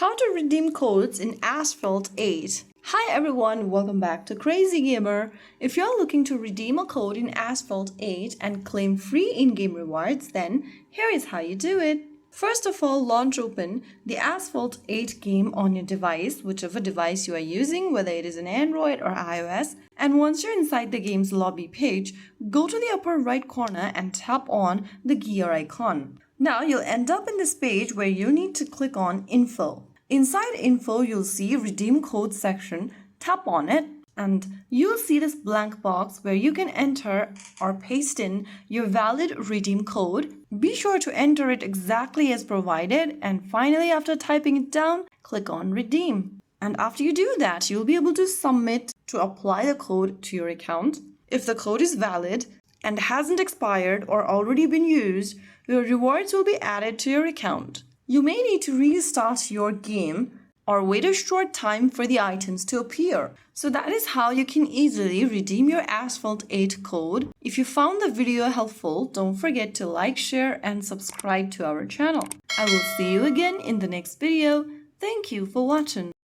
How to redeem codes in Asphalt 8. Hi everyone, welcome back to Crazy Gamer. If you're looking to redeem a code in Asphalt 8 and claim free in-game rewards, then here is how you do it. First of all, launch open the Asphalt 8 game on your device, whichever device you are using, whether it is an Android or iOS. And once you're inside the game's lobby page, go to the upper right corner and tap on the gear icon. Now you'll end up in this page where you need to click on Info. Inside Info, you'll see Redeem Code section. Tap on it and you'll see this blank box where you can enter or paste in your valid redeem code. Be sure to enter it exactly as provided, and finally, after typing it down, click on Redeem. And after you do that, you'll be able to submit to apply the code to your account. If the code is valid and hasn't expired or already been used, your rewards will be added to your account. You may need to restart your game or wait a short time for the items to appear. So that is how you can easily redeem your Asphalt 8 code. If you found the video helpful, don't forget to like, share, and subscribe to our channel. I will see you again in the next video. Thank you for watching.